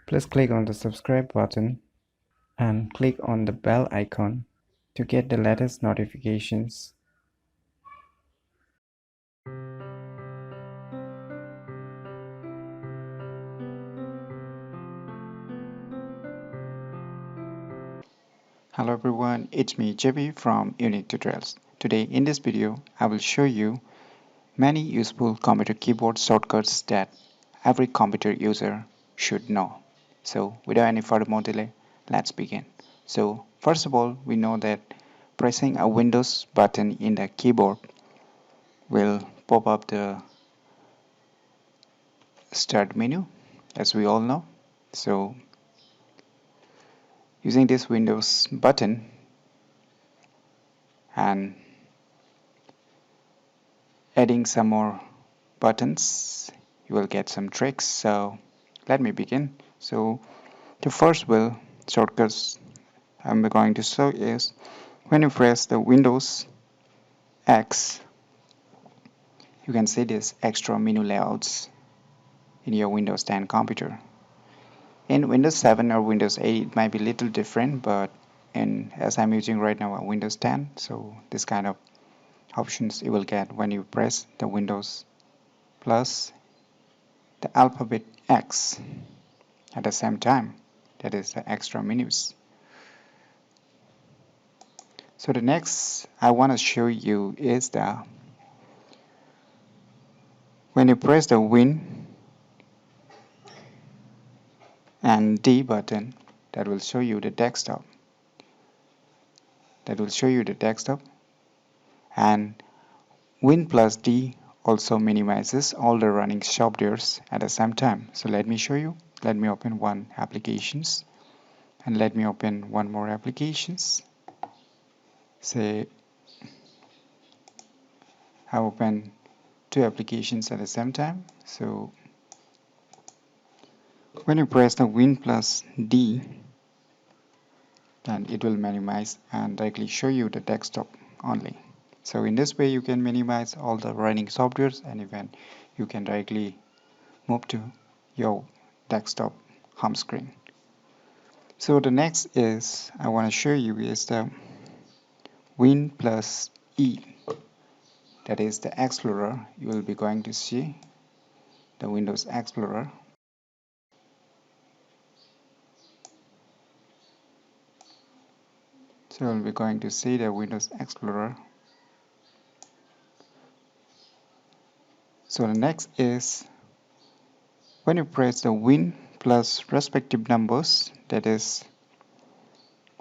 Please click on the subscribe button and click on the bell icon to get the latest notifications. Hello everyone, it's me JB from UniqueTutorials. Today in this video, I will show you many useful computer keyboard shortcuts that every computer user should know. So without any further more delay, let's begin. So first of all, we know that pressing a Windows button in the keyboard will pop up the start menu, as we all know. So using this Windows button and adding some more buttons, you will get some tricks. So let me begin. So the first shortcuts I'm going to show is when you press the Windows X, you can see this extra menu layouts in your Windows 10 computer. In Windows 7 or Windows 8 it might be a little different, but as I'm using right now a Windows 10, so this kind of options you will get when you press the Windows plus the alphabet X at the same time. That is the extra menus. So the next I want to show you is the when you press the Win and D button, that will show you the desktop. And Win plus D also minimizes all the running softwares at the same time. So let me show you. Let me open one applications and let me open one more applications. Say I open two applications at the same time. So when you press the Win plus D, then it will minimize and directly show you the desktop only. So in this way you can minimize all the running softwares, and even you can directly move to your desktop home screen. So the next is I want to show you is the Win plus E. That is the Explorer. You will be going to see the Windows Explorer. So you'll be going to see the Windows Explorer. So the next is when you press the Win plus respective numbers, that is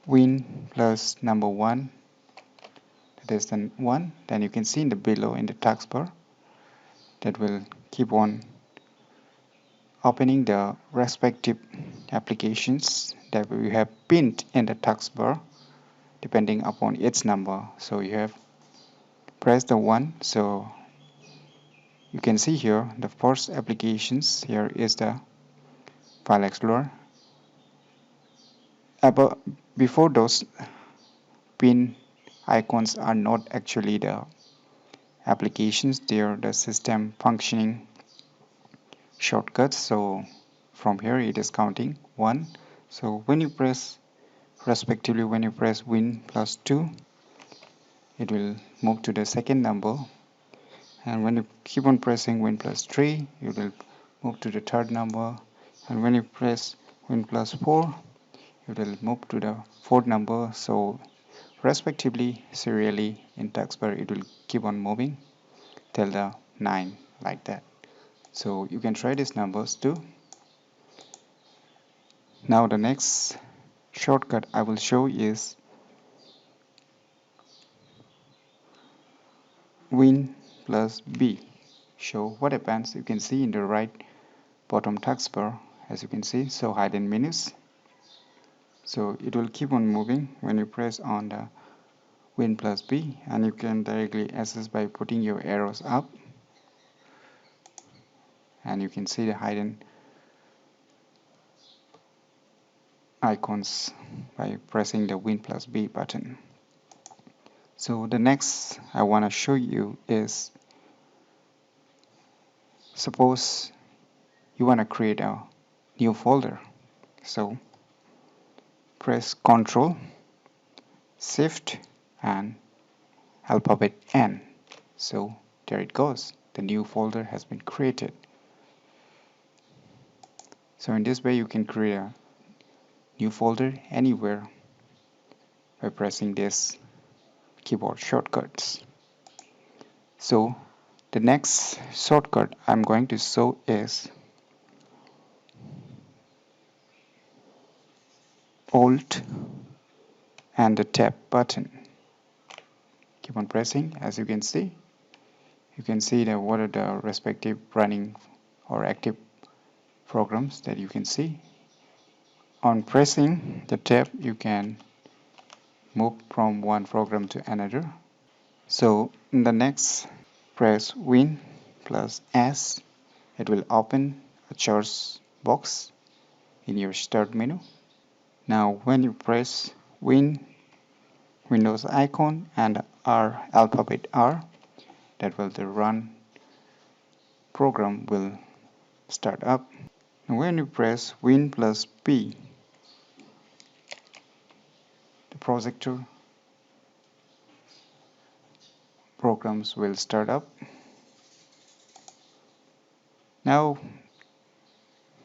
Win plus number 1, that is the 1, then you can see in the below in the taskbar that will keep on opening the respective applications that we have pinned in the taskbar depending upon its number. So you have pressed the 1, so you can see here the first applications. Here is the File Explorer. Before those pin icons are not actually the applications, they are the system functioning shortcuts. So from here it is counting 1. So when you press respectively, when you press Win plus 2, it will move to the second number, and when you keep on pressing Win plus 3, it will move to the third number, and when you press Win plus 4, it will move to the fourth number. So respectively, serially in taskbar it will keep on moving till the 9, like that. So you can try these numbers too. Now the next shortcut I will show is Win plus B. So what happens, you can see in the right bottom taskbar, as you can see, so hidden menus. So it will keep on moving when you press on the Win plus B, and you can directly access by putting your arrows up, and you can see the hidden icons by pressing the Win plus B button. So the next I want to show you is, suppose you want to create a new folder. So press Ctrl, Shift and alphabet N. So there it goes. The new folder has been created. So in this way you can create a new folder anywhere by pressing this keyboard shortcuts. So the next shortcut I'm going to show is Alt and the tab button. Keep on pressing. As you can see that what are the respective running or active programs that you can see. On pressing the tab you can move from one program to another. So in the next, press Win plus S. It will open a choice box in your start menu. Now when you press Windows icon and alphabet R, that will the run program will start up. And when you press Win plus P, the projector programs will start up. Now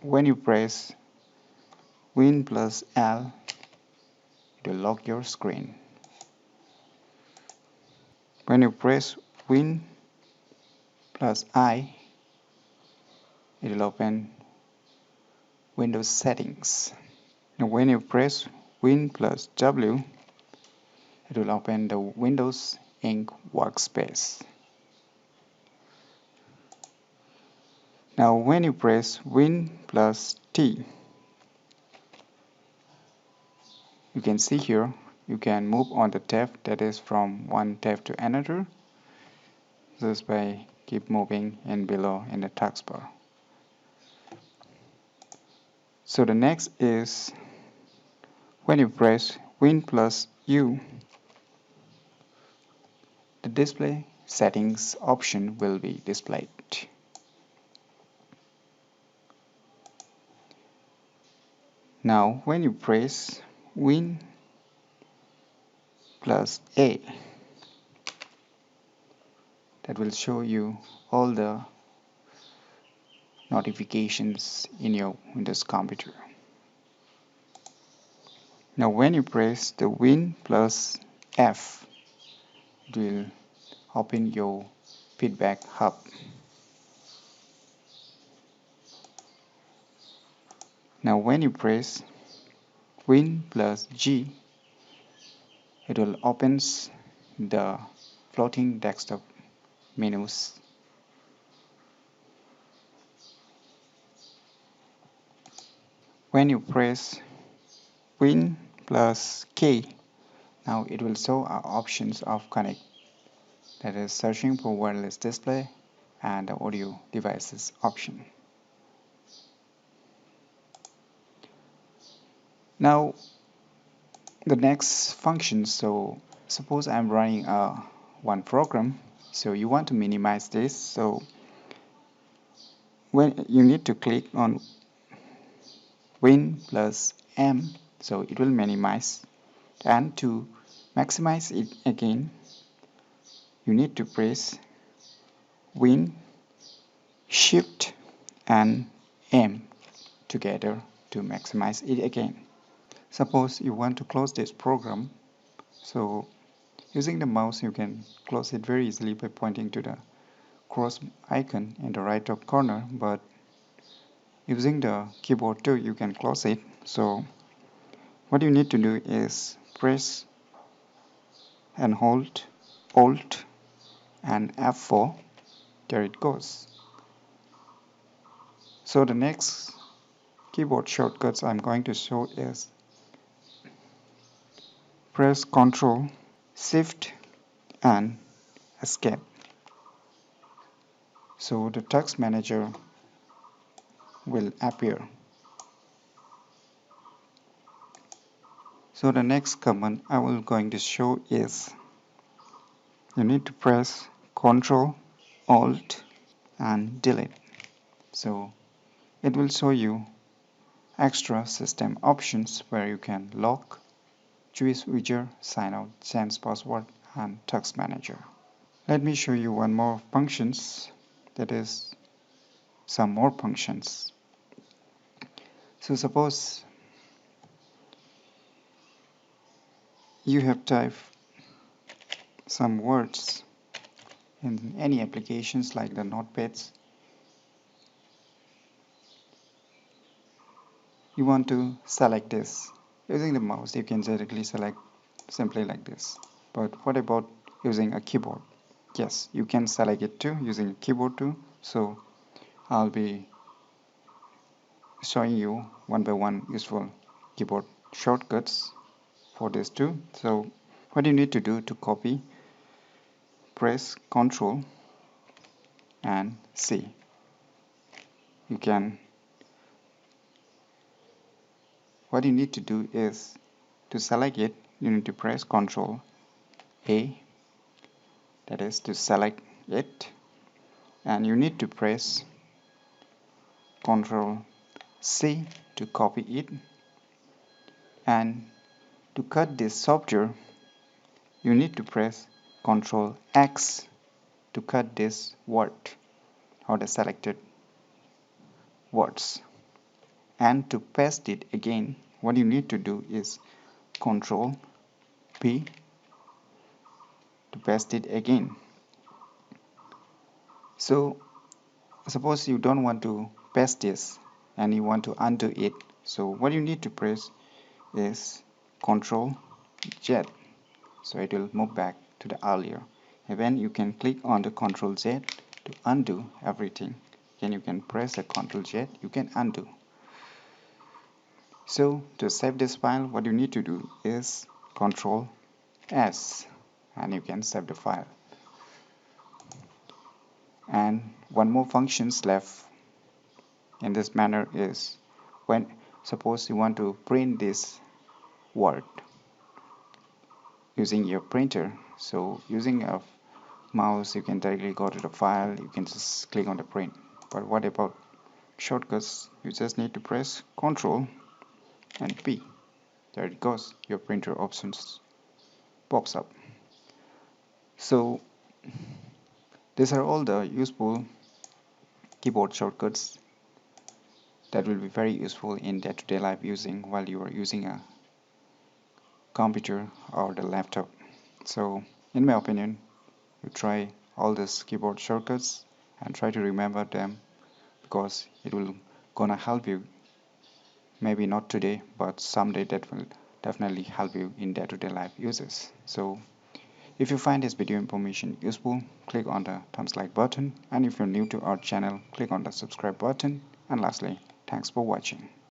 when you press Win plus L, it will lock your screen. When you press Win plus I, it will open Windows settings. Now when you press Win plus W, it will open the Windows Ink workspace. Now when you press Win plus T, you can see here you can move on the tab, that is from one tab to another, just by keep moving in below in the taskbar. So the next is when you press Win plus U, the display settings option will be displayed. Now when you press Win plus A, that will show you all the notifications in your Windows computer. Now when you press the Win plus F, it will open your feedback hub. Now when you press Win plus G, it will open the floating desktop menus. When you press Win plus K, now it will show our options of connect, that is searching for wireless display and the audio devices option. Now the next function, so suppose I'm running one program, so you want to minimize this, so when you need to click on Win plus M, so it will minimize, and to maximize it again you need to press Win, Shift and M together to maximize it again. Suppose you want to close this program, so using the mouse you can close it very easily by pointing to the cross icon in the right top corner, but using the keyboard too you can close it. So what you need to do is press and hold Alt and F4. There it goes. So the next keyboard shortcuts I'm going to show is press Ctrl, Shift and Escape. So the text manager will appear. So the next command I will going to show is you need to press Ctrl, Alt and delete. So it will show you extra system options where you can log, choose user, sign out, change password, and task manager. Let me show you one more functions, that is some more functions. So suppose you have typed some words in any applications like the notepads. You want to select this. Using the mouse, you can directly select simply like this. But what about using a keyboard? Yes, you can select it too using a keyboard too. So I'll be showing you one by one useful keyboard shortcuts for this too. So what you need to do to copy, press Ctrl and C. You can, what you need to do is to select it, you need to press Ctrl A, that is to select it, and you need to press Ctrl C to copy it, and to cut this software you need to press Ctrl X to cut this word or the selected words, and to paste it again what you need to do is Ctrl P to paste it again. So suppose you don't want to paste this and you want to undo it, so what you need to press is Ctrl Z, so it will move back to the earlier. And then you can click on the Ctrl Z to undo everything. Then you can press a Ctrl Z, you can undo. So to save this file, what you need to do is Ctrl S and you can save the file. And one more functions left in this manner is when suppose you want to print this word using your printer. So using a mouse you can directly go to the file, you can just click on the print. But what about shortcuts? You just need to press Ctrl and P. There it goes, your printer options pops up. So these are all the useful keyboard shortcuts that will be very useful in day-to-day life using while you are using a computer or the laptop. So in my opinion, you try all these keyboard shortcuts and try to remember them because it will gonna help you, maybe not today but someday, that will definitely help you in day-to-day life uses. So if you find this video information useful, click on the thumbs like button, and if you're new to our channel, click on the subscribe button, and lastly, thanks for watching.